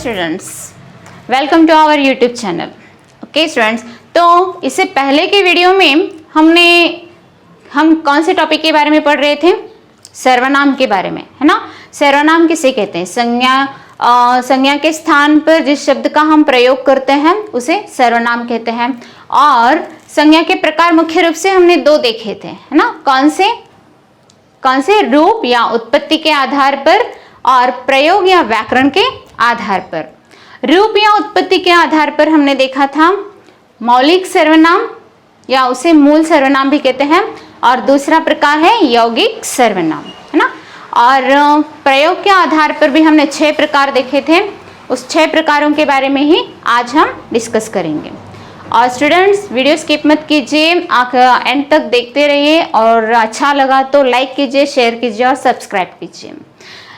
Students, welcome to our YouTube channel. Okay students, तो इससे पहले के वीडियो में हम कौन से टॉपिक के बारे में पढ़ रहे थे? सर्वनाम के बारे में, है ना। सर्वनाम किसे कहते हैं? संज्ञा के स्थान पर जिस शब्द का हम प्रयोग करते हैं उसे सर्वनाम कहते हैं। और संज्ञा के प्रकार मुख्य रूप से हमने दो देखे थे, है ना। कौन से? रूप या उत्पत्ति के आधार पर और प्रयोग या व्याकरण के आधार पर। रूप या उत्पत्ति के आधार पर हमने देखा था मौलिक सर्वनाम या उसे मूल सर्वनाम भी कहते हैं, और दूसरा प्रकार है यौगिक सर्वनाम, है ना। और प्रयोग के आधार पर भी हमने 6 प्रकार देखे थे। उस 6 प्रकारों के बारे में ही आज हम डिस्कस करेंगे। और स्टूडेंट्स, वीडियो स्किप मत कीजिए, आप एंड तक देखते रहिए, और अच्छा लगा तो लाइक कीजिए, शेयर कीजिए और सब्सक्राइब कीजिए।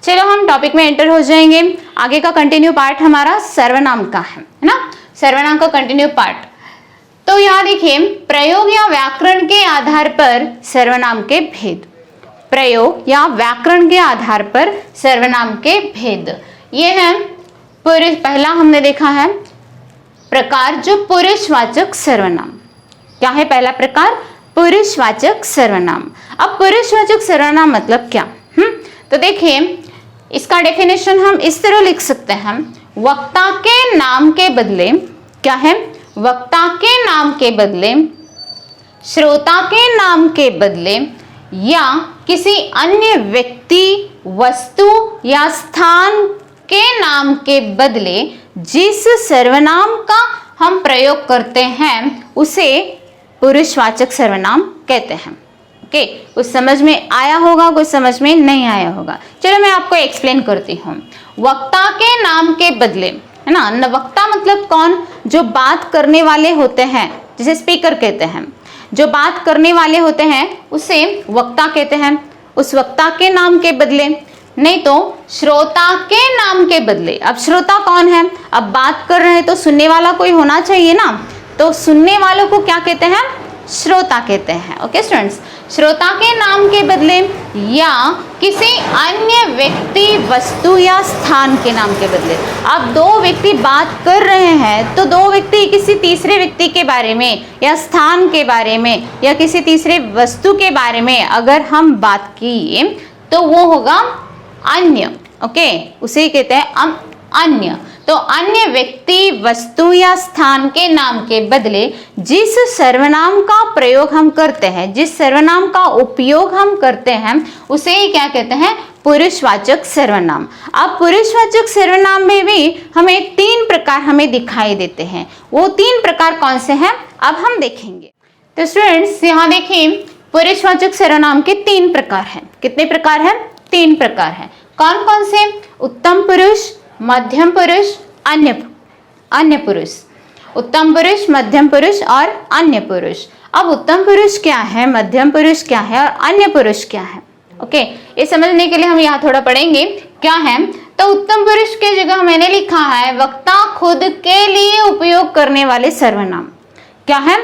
चलो हम टॉपिक में एंटर हो जाएंगे। आगे का कंटिन्यू पार्ट हमारा सर्वनाम का है ना। सर्वनाम का कंटिन्यू पार्ट। तो यहाँ देखिए, प्रयोग या व्याकरण के आधार पर सर्वनाम के भेद। प्रयोग या व्याकरण के आधार पर सर्वनाम के भेद ये है। पहला हमने देखा है प्रकार जो पुरुषवाचक सर्वनाम। क्या है पहला प्रकार? पुरुषवाचक सर्वनाम। अब पुरुषवाचक सर्वनाम मतलब क्या? तो देखिए, इसका डेफिनेशन हम इस तरह लिख सकते हैं। वक्ता के नाम के बदले क्या है? वक्ता के नाम के बदले, श्रोता के नाम के बदले, या किसी अन्य व्यक्ति, वस्तु या स्थान के नाम के बदले जिस सर्वनाम का हम प्रयोग करते हैं उसे पुरुषवाचक सर्वनाम कहते हैं। ओके, कुछ समझ में आया होगा, कुछ समझ में नहीं आया होगा। चलो मैं आपको एक्सप्लेन करती हूँ। वक्ता के नाम के बदले, है ना। वक्ता मतलब कौन? जो बात करने वाले होते हैं, जिसे स्पीकर कहते हैं। जो बात करने वाले होते हैं उसे वक्ता कहते हैं। उस वक्ता के नाम के बदले, नहीं तो श्रोता के नाम के बदले। अब श्रोता कौन है? अब बात कर रहे हैं तो सुनने वाला कोई होना चाहिए ना, तो सुनने वालों को क्या कहते हैं? श्रोता कहते हैं। ओके स्टूडेंट्स, श्रोता के नाम के बदले या किसी अन्य व्यक्ति, वस्तु या स्थान के नाम के बदले। अब दो व्यक्ति बात कर रहे हैं तो दो व्यक्ति किसी तीसरे व्यक्ति के बारे में या स्थान के बारे में या किसी तीसरे वस्तु के बारे में अगर हम बात किए तो वो होगा अन्य। ओके, उसे कहते हैं अन्य। तो अन्य व्यक्ति, वस्तु या स्थान के नाम के बदले जिस सर्वनाम का प्रयोग हम करते हैं, जिस सर्वनाम का उपयोग हम करते हैं उसे क्या कहते हैं? पुरुषवाचक सर्वनाम। अब पुरुषवाचक सर्वनाम में भी हमें 3 प्रकार हमें दिखाई देते हैं। वो 3 प्रकार कौन से हैं अब हम देखेंगे। तो स्टूडेंट्स, यहाँ देखिए, पुरुषवाचक सर्वनाम के 3 प्रकार हैं। कितने प्रकार हैं? 3 प्रकार हैं। कौन कौन से? उत्तम पुरुष, मध्यम पुरुष, अन्य पुरुष। उत्तम पुरुष, मध्यम पुरुष और अन्य पुरुष। अब उत्तम पुरुष क्या है, मध्यम पुरुष क्या है और अन्य पुरुष क्या है? ओके, ये समझने के लिए हम यहाँ थोड़ा पढ़ेंगे क्या है। तो उत्तम पुरुष के जगह मैंने लिखा है वक्ता खुद के लिए उपयोग करने वाले सर्वनाम। क्या है?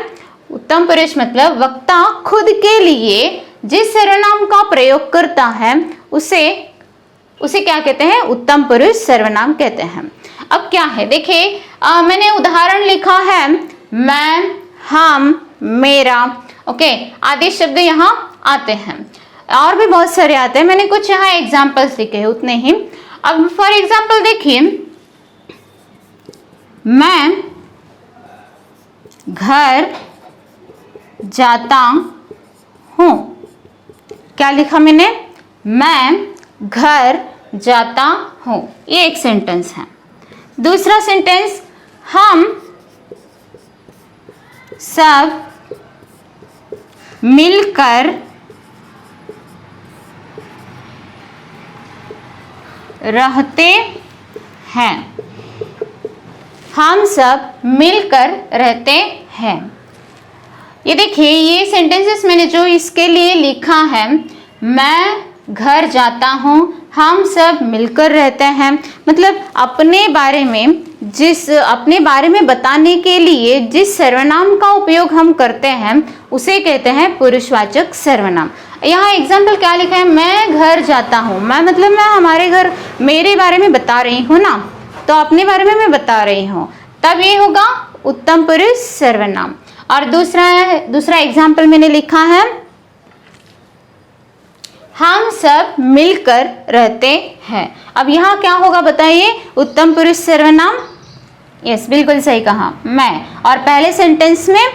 उत्तम पुरुष मतलब वक्ता खुद के लिए जिस सर्वनाम का प्रयोग करता है उसे क्या कहते हैं? उत्तम पुरुष सर्वनाम कहते हैं। अब क्या है देखिए, मैंने उदाहरण लिखा है मैं, हम, मेरा, ओके, आदि शब्द यहाँ आते हैं। और भी बहुत सारे आते हैं, मैंने कुछ यहाँ एग्जाम्पल्स लिखे हैं उतने ही। अब फॉर एग्जाम्पल देखिए, मैं घर जाता हूँ। क्या लिखा मैंने? मैं घर जाता हूँ। ये एक सेंटेंस है। दूसरा सेंटेंस, हम सब मिलकर रहते हैं। हम सब मिलकर रहते हैं। ये देखिए, ये सेंटेंसेस मैंने जो इसके लिए लिखा है, मैं घर जाता हूँ, हम सब मिलकर रहते हैं, मतलब अपने बारे में बताने के लिए जिस सर्वनाम का उपयोग हम करते हैं उसे कहते हैं पुरुषवाचक सर्वनाम। यहाँ एग्जाम्पल क्या लिखा है? मैं घर जाता हूँ। मैं मतलब मैं हमारे घर, मेरे बारे में बता रही हूँ ना। तो अपने बारे में मैं बता रही हूँ, तब ये होगा उत्तम पुरुष सर्वनाम। और दूसरा एग्जाम्पल मैंने लिखा है, हम सब मिलकर रहते हैं। अब यहाँ क्या होगा बताइए, उत्तम पुरुष सर्वनाम। यस, बिल्कुल सही कहा, मैं। और पहले सेंटेंस में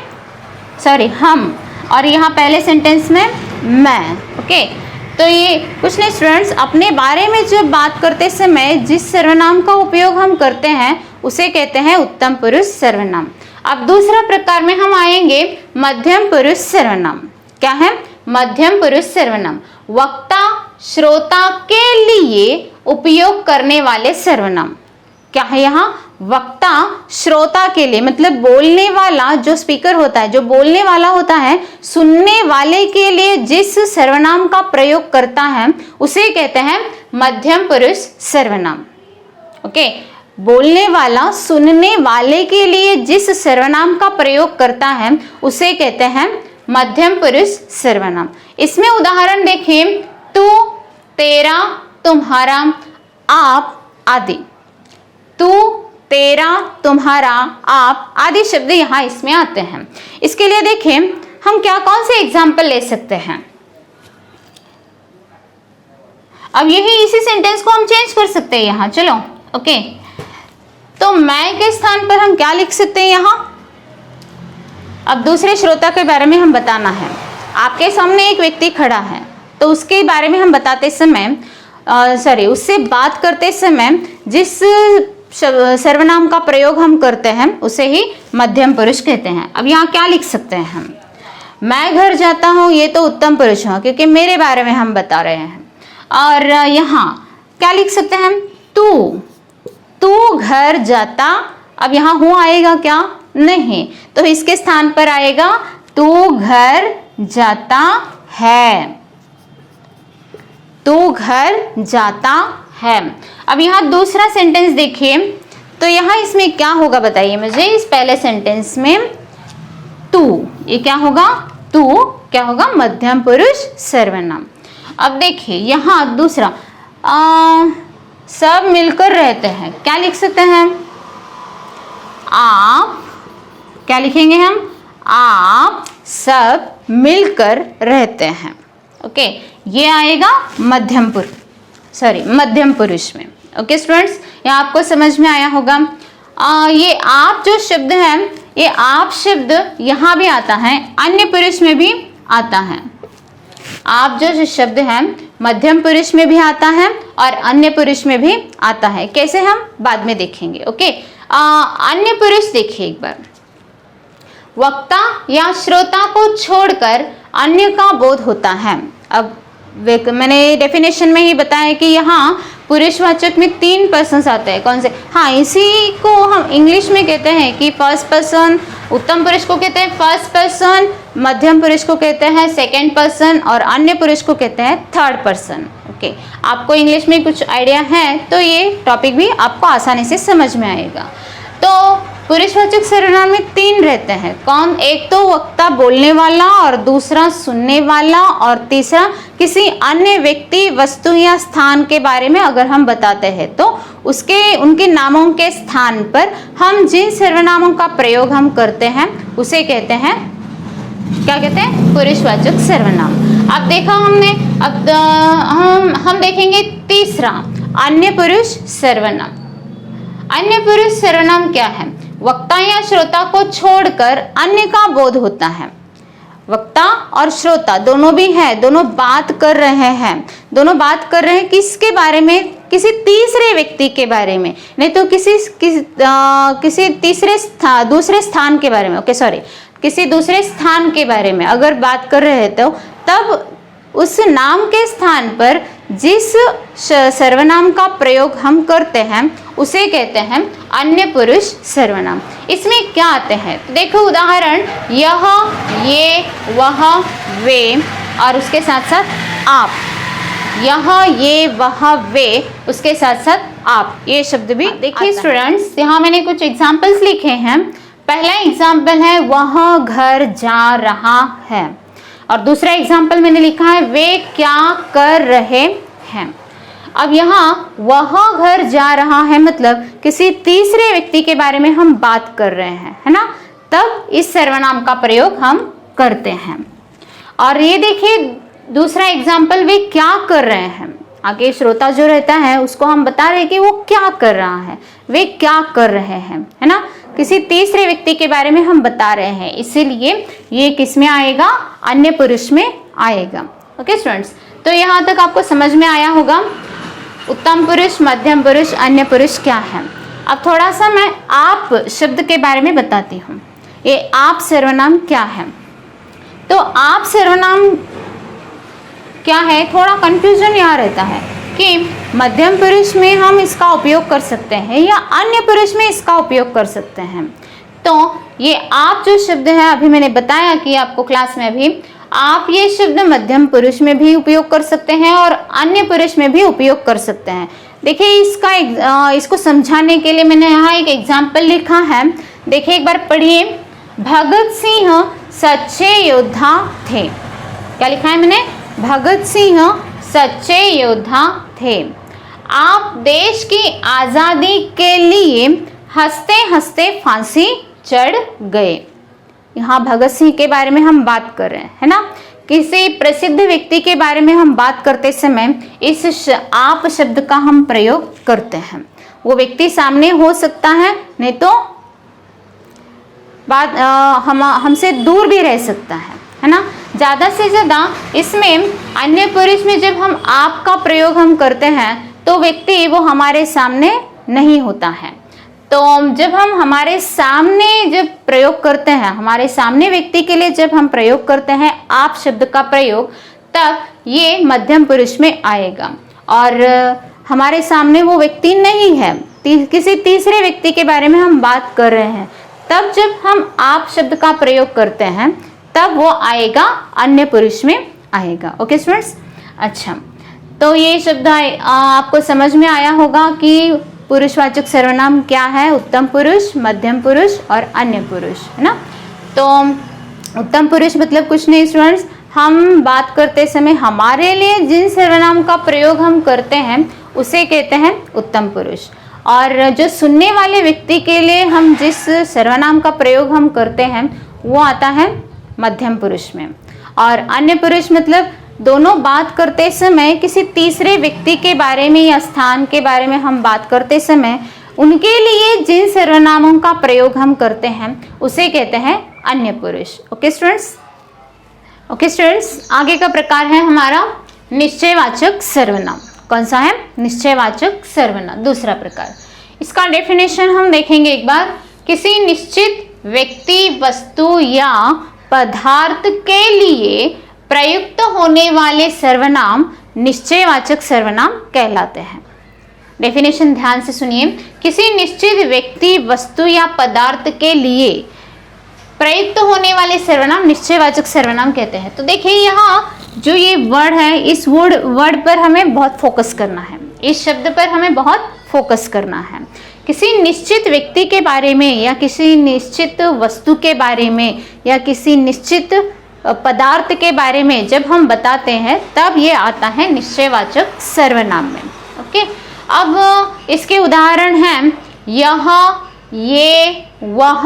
हम, और यहाँ पहले सेंटेंस में मैं। ओके, तो ये कुछ नहीं स्टूडेंट्स, अपने बारे में जब बात करते समय जिस सर्वनाम का उपयोग हम करते हैं उसे कहते हैं उत्तम पुरुष सर्वनाम। अब दूसरा प्रकार में हम आएंगे मध्यम पुरुष सर्वनाम। क्या है? मध्यम पुरुष सर्वनाम, वक्ता श्रोता के लिए उपयोग करने वाले सर्वनाम। क्या है यहाँ? वक्ता श्रोता के लिए, मतलब बोलने वाला जो स्पीकर होता है, जो बोलने वाला होता है, सुनने वाले के लिए जिस सर्वनाम का प्रयोग करता है उसे कहते हैं मध्यम पुरुष सर्वनाम। ओके, बोलने वाला सुनने वाले के लिए जिस सर्वनाम का प्रयोग करता है उसे कहते हैं मध्यम पुरुष सर्वनाम। इसमें उदाहरण देखें, तू, तेरा, तुम्हारा, आप आदि। तू, तेरा, तुम्हारा, आप आदि शब्द यहाँ इसमें आते हैं। इसके लिए देखें हम कौन से एग्जाम्पल ले सकते हैं। अब इसी सेंटेंस को हम चेंज कर सकते हैं यहाँ। चलो, ओके, तो मैं के स्थान पर हम क्या लिख सकते हैं यहाँ। अब दूसरे श्रोता के बारे में हम बताना है। आपके सामने एक व्यक्ति खड़ा है, तो उसके बारे में हम बताते समय उससे बात करते समय जिस सर्वनाम का प्रयोग हम करते हैं उसे ही मध्यम पुरुष कहते हैं। अब यहाँ क्या लिख सकते हैं हम, मैं घर जाता हूँ, ये तो उत्तम पुरुष है क्योंकि मेरे बारे में हम बता रहे हैं। और यहाँ क्या लिख सकते हैं हम, तू घर जाता। अब यहाँ हूँ आएगा क्या? नहीं, तो इसके स्थान पर आएगा तू घर जाता है। तू घर जाता है। अब यहाँ दूसरा सेंटेंस देखिए, तो यहाँ इसमें क्या होगा बताइए मुझे। इस पहले सेंटेंस में तू, ये क्या होगा? तू क्या होगा? मध्यम पुरुष सर्वनाम। अब देखिए यहाँ दूसरा, सब मिलकर रहते हैं। क्या लिख सकते हैं? आप, क्या लिखेंगे हम? आप सब मिलकर रहते हैं। ओके, ये आएगा मध्यम पुरुष में। ओके स्टूडेंट्स, ये आपको समझ में आया होगा। ये आप जो शब्द है, ये आप शब्द यहाँ भी आता है, अन्य पुरुष में भी आता है। आप जो शब्द है मध्यम पुरुष में भी आता है और अन्य पुरुष में भी आता है। कैसे हम बाद में देखेंगे। ओके, अन्य पुरुष देखिए एक बार, वक्ता या श्रोता को छोड़कर अन्य का बोध होता है। अब मैंने डेफिनेशन में ही बताया कि यहाँ पुरुषवाचक में 3 पर्सन्स आते हैं। कौन से? हाँ, इसी को हम इंग्लिश में कहते हैं कि फर्स्ट पर्सन। उत्तम पुरुष को कहते हैं फर्स्ट पर्सन, मध्यम पुरुष को कहते हैं सेकंड पर्सन और अन्य पुरुष को कहते हैं थर्ड पर्सन। ओके, आपको इंग्लिश में कुछ आइडिया है तो ये टॉपिक भी आपको आसानी से समझ में आएगा। तो पुरुषवाचक सर्वनाम में 3 रहते हैं। कौन? एक तो वक्ता बोलने वाला, और दूसरा सुनने वाला, और तीसरा किसी अन्य व्यक्ति, वस्तु या स्थान के बारे में अगर हम बताते हैं तो उनके नामों के स्थान पर हम जिन सर्वनामों का प्रयोग हम करते हैं उसे कहते हैं, क्या कहते हैं? पुरुषवाचक सर्वनाम। अब देखा हमने, अब हम देखेंगे तीसरा, अन्य पुरुष सर्वनाम। अन्य पुरुष सर्वनाम क्या है? वक्ता या श्रोता को छोड़कर अन्य का बोध होता है। वक्ता और श्रोता दोनों भी हैं, दोनों बात कर रहे हैं किसके बारे में? किसी तीसरे व्यक्ति के बारे में, नहीं तो किसी दूसरे स्थान के बारे में। ओके सॉरी, किसी दूसरे स्थान के बारे में अगर बात कर रहे हैं तो तब उस नाम के स्थान पर जिस सर्वनाम का प्रयोग हम करते हैं उसे कहते हैं अन्य पुरुष सर्वनाम। इसमें क्या आते हैं तो देखो उदाहरण, यह, ये, वह, वे, और उसके साथ साथ आप। यह, ये, वह, वे, उसके साथ साथ आप, ये शब्द भी देखिए स्टूडेंट्स। यहाँ मैंने कुछ एग्जाम्पल्स लिखे हैं। पहला एग्जाम्पल है वह घर जा रहा है, और दूसरा एग्जाम्पल मैंने लिखा है वे क्या कर रहे हैं। अब यहाँ वह घर जा रहा है मतलब किसी तीसरे व्यक्ति के बारे में हम बात कर रहे हैं, है ना, तब इस सर्वनाम का प्रयोग हम करते हैं। और ये देखिए दूसरा एग्जाम्पल, वे क्या कर रहे हैं। आगे श्रोता जो रहता है उसको हम बता रहे हैं कि वो क्या कर रहा है, वे क्या कर रहे हैं, है ना, किसी तीसरे व्यक्ति के बारे में हम बता रहे हैं, इसीलिए ये किस में आएगा, अन्य पुरुष में आएगा। ओके स्टूडेंट्स, तो यहाँ तक आपको समझ में आया होगा उत्तम पुरुष, मध्यम पुरुष, अन्य पुरुष क्या है। अब थोड़ा सा मैं आप शब्द के बारे में बताती हूँ। ये आप सर्वनाम क्या है, तो आप सर्वनाम क्या है, थोड़ा कंफ्यूजन यहाँ रहता है कि मध्यम पुरुष में हम इसका उपयोग कर सकते हैं या अन्य पुरुष में इसका उपयोग कर सकते हैं। तो ये आप जो शब्द है, अभी मैंने बताया कि आपको क्लास में भी, आप ये शब्द मध्यम पुरुष में भी उपयोग कर सकते हैं और अन्य पुरुष में भी उपयोग कर सकते हैं। देखिए इसको समझाने के लिए मैंने यहाँ एक एग्जाम्पल लिखा है, देखिए एक बार पढ़िए। भगत सिंह सच्चे योद्धा थे। क्या लिखा है मैंने, भगत सिंह सच्चे योद्धा थे। आप देश की आज़ादी के लिए हंसते हंसते फांसी चढ़ गए। यहाँ भगत सिंह के बारे में हम बात कर रहे हैं, है ना, किसी प्रसिद्ध व्यक्ति के बारे में हम बात करते समय इस आप शब्द का हम प्रयोग करते हैं। वो व्यक्ति सामने हो सकता है, नहीं तो बात हमसे दूर भी रह सकता है ना। ज़्यादा से ज़्यादा इसमें अन्य पुरुष में जब हम आप का प्रयोग हम करते हैं तो व्यक्ति वो हमारे सामने नहीं होता है। तो जब हम हमारे सामने जब प्रयोग करते हैं, हमारे सामने व्यक्ति के लिए जब हम प्रयोग करते हैं आप शब्द का प्रयोग, तब ये मध्यम पुरुष में आएगा। और हमारे सामने वो व्यक्ति नहीं है, किसी तीसरे व्यक्ति के बारे में हम बात कर रहे हैं, तब जब हम आप शब्द का प्रयोग करते हैं तब वो आएगा, अन्य पुरुष में आएगा। ओके स्टूडेंट्स, अच्छा, तो ये शब्द आपको समझ में आया होगा कि पुरुषवाचक सर्वनाम क्या है, उत्तम पुरुष, मध्यम पुरुष और अन्य पुरुष, है ना। तो उत्तम पुरुष मतलब कुछ नहीं स्टूडेंट्स, हम बात करते समय हमारे लिए जिन सर्वनाम का प्रयोग हम करते हैं उसे कहते हैं उत्तम पुरुष। और जो सुनने वाले व्यक्ति के लिए हम जिस सर्वनाम का प्रयोग हम करते हैं वो आता है मध्यम पुरुष में। और अन्य पुरुष मतलब दोनों बात करते समय किसी तीसरे व्यक्ति के बारे में या स्थान के बारे में हम बात करते समय उनके लिए जिन सर्वनामों का प्रयोग हम करते हैं उसे कहते हैं अन्य पुरुष। ओके स्टूडेंट्स, ओके स्टूडेंट्स, आगे का प्रकार है हमारा निश्चयवाचक सर्वनाम। कौन सा है, निश्चयवाचक सर्वनाम, दूसरा प्रकार। इसका डेफिनेशन हम देखेंगे एक बार। किसी निश्चित व्यक्ति, वस्तु या पदार्थ के लिए प्रयुक्त होने वाले सर्वनाम निश्चयवाचक सर्वनाम कहलाते हैं। डेफिनेशन ध्यान से सुनिए। किसी निश्चित व्यक्ति, वस्तु या पदार्थ के लिए प्रयुक्त होने वाले सर्वनाम निश्चयवाचक सर्वनाम कहते हैं। तो देखिए यहाँ जो ये वर्ड है, इस वर्ड पर हमें बहुत फोकस करना है, इस शब्द पर हमें बहुत फोकस करना है। किसी निश्चित व्यक्ति के बारे में या किसी निश्चित वस्तु के बारे में या किसी निश्चित पदार्थ के बारे में जब हम बताते हैं तब ये आता है निश्चयवाचक सर्वनाम में। ओके, अब इसके उदाहरण हैं यह, ये, वह,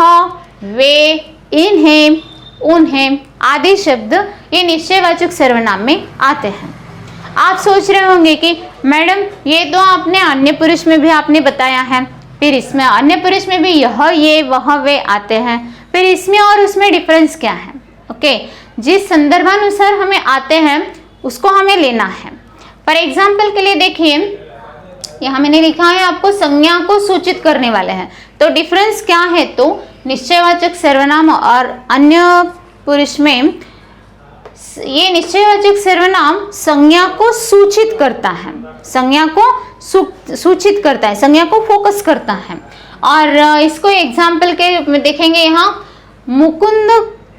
वे, इन्हें, उन्हें आदि शब्द ये निश्चयवाचक सर्वनाम में आते हैं। आप सोच रहे होंगे कि मैडम ये तो आपने अन्य पुरुष में भी आपने बताया है, फिर इसमें अन्य पुरुष में भी यह, ये, वह, वे आते हैं, फिर इसमें और उसमें डिफरेंस क्या है। ओके, जिस संदर्भानुसार हमें आते हैं उसको हमें लेना है। फॉर एग्जाम्पल के लिए देखिए, यहाँ मैंने लिखा है आपको संज्ञा को सूचित करने वाले हैं, तो डिफरेंस क्या है, तो निश्चयवाचक सर्वनाम और अन्य पुरुष में ये निश्चयवाचक सर्वनाम संज्ञा को सूचित करता है, संज्ञा को सूचित करता है, संज्ञा को फोकस करता है। और इसको एग्जाम्पल के देखेंगे, यहाँ मुकुंद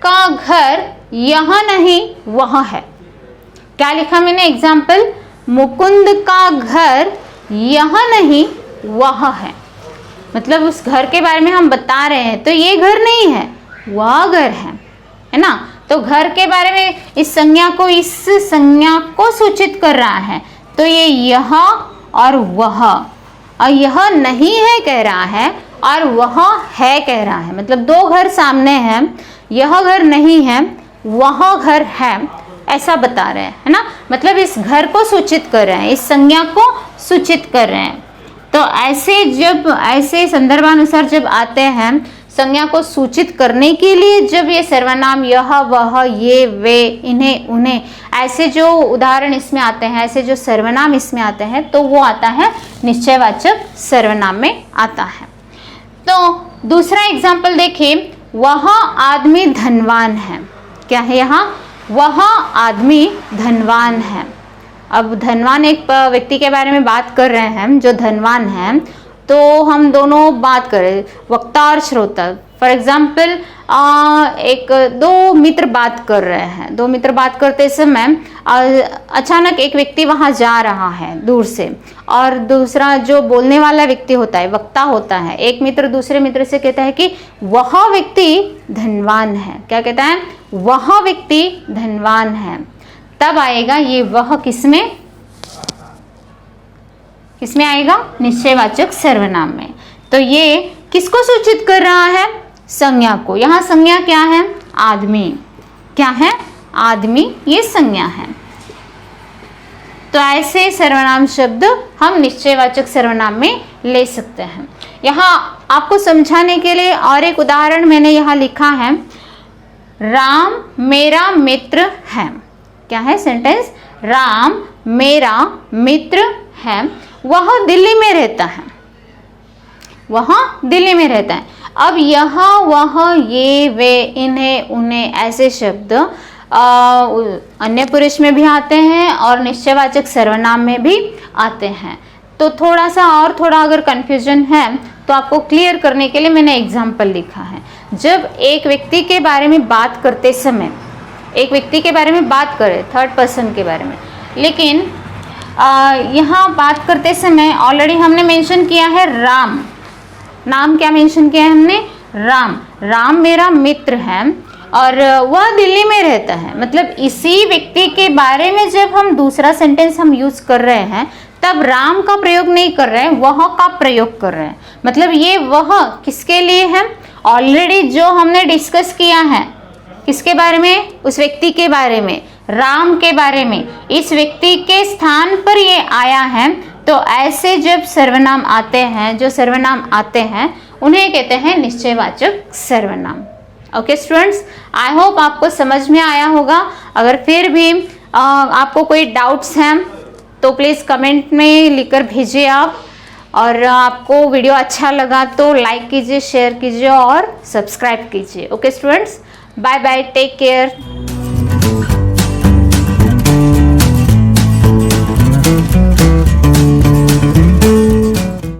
का घर यहाँ नहीं वहाँ है। क्या लिखा मैंने एग्जाम्पल, मुकुंद का घर यहाँ नहीं वहाँ है, मतलब उस घर के बारे में हम बता रहे हैं, तो ये घर नहीं है वह घर है ना। तो घर के बारे में इस संज्ञा को सूचित कर रहा है, तो ये यह और वह, और यह नहीं है कह रहा है और वह है कह रहा है। मतलब दो घर सामने हैं, यह घर नहीं है वह घर है, ऐसा बता रहे हैं, है ना। मतलब इस घर को सूचित कर रहे हैं, इस संज्ञा को सूचित कर रहे हैं। तो ऐसे जब ऐसे संदर्भानुसार जब आते हैं संज्ञा को सूचित करने के लिए, जब ये सर्वनाम यह वह ये वे इन्हें उन्हें ऐसे जो उदाहरण इसमें आते हैं, ऐसे जो सर्वनाम इसमें आते हैं, तो वो आता है निश्चयवाचक सर्वनाम में आता है। तो दूसरा एग्जाम्पल देखिए, वह आदमी धनवान है। क्या है यहाँ? वह आदमी धनवान है। अब धनवान एक व्यक्ति के बारे में बात कर रहे हैं जो धनवान है, तो हम दोनों बात करें वक्ता और श्रोता। फॉर एग्जाम्पल दो मित्र बात कर रहे हैं, दो मित्र बात करते समय अचानक एक व्यक्ति वहां जा रहा है दूर से, और दूसरा जो बोलने वाला व्यक्ति होता है, वक्ता होता है, एक मित्र दूसरे मित्र से कहता है कि वह व्यक्ति धनवान है। क्या कहता है? वह व्यक्ति धनवान है। तब आएगा ये वह किसमें आएगा? निश्चयवाचक सर्वनाम में। तो ये किसको सूचित कर रहा है? संज्ञा को। यहाँ संज्ञा क्या है? आदमी। क्या है? आदमी, ये संज्ञा है। तो ऐसे सर्वनाम शब्द हम निश्चयवाचक सर्वनाम में ले सकते हैं। यहाँ आपको समझाने के लिए और एक उदाहरण मैंने यहाँ लिखा है, राम मेरा मित्र है। क्या है सेंटेंस? राम मेरा मित्र है, वह दिल्ली में रहता है। वह दिल्ली में रहता है। अब यह वह ये वे इन्हें उन्हें ऐसे शब्द अन्य पुरुष में भी आते हैं और निश्चयवाचक सर्वनाम में भी आते हैं। तो थोड़ा अगर कंफ्यूजन है तो आपको क्लियर करने के लिए मैंने एग्जाम्पल लिखा है। जब एक व्यक्ति के बारे में बात करते समय, एक व्यक्ति के बारे में बात करें थर्ड पर्सन के बारे में, लेकिन यहाँ बात करते समय ऑलरेडी हमने मेंशन किया है राम। नाम क्या मेंशन किया है हमने? राम। राम मेरा मित्र है और वह दिल्ली में रहता है। मतलब इसी व्यक्ति के बारे में जब हम दूसरा सेंटेंस हम यूज कर रहे हैं, तब राम का प्रयोग नहीं कर रहे हैं, वह का प्रयोग कर रहे हैं। मतलब ये वह किसके लिए है? ऑलरेडी जो हमने डिस्कस किया है, किसके बारे में? उस व्यक्ति के बारे में, राम के बारे में। इस व्यक्ति के स्थान पर ये आया है। तो ऐसे जब सर्वनाम आते हैं, जो सर्वनाम आते हैं, उन्हें कहते हैं निश्चयवाचक सर्वनाम। ओके स्टूडेंट्स, आई होप आपको समझ में आया होगा। अगर फिर भी आपको कोई डाउट्स हैं तो प्लीज़ कमेंट में लिखकर भेजिए आप। और आपको वीडियो अच्छा लगा तो लाइक कीजिए, शेयर कीजिए और सब्सक्राइब कीजिए। Okay students, bye bye, take care.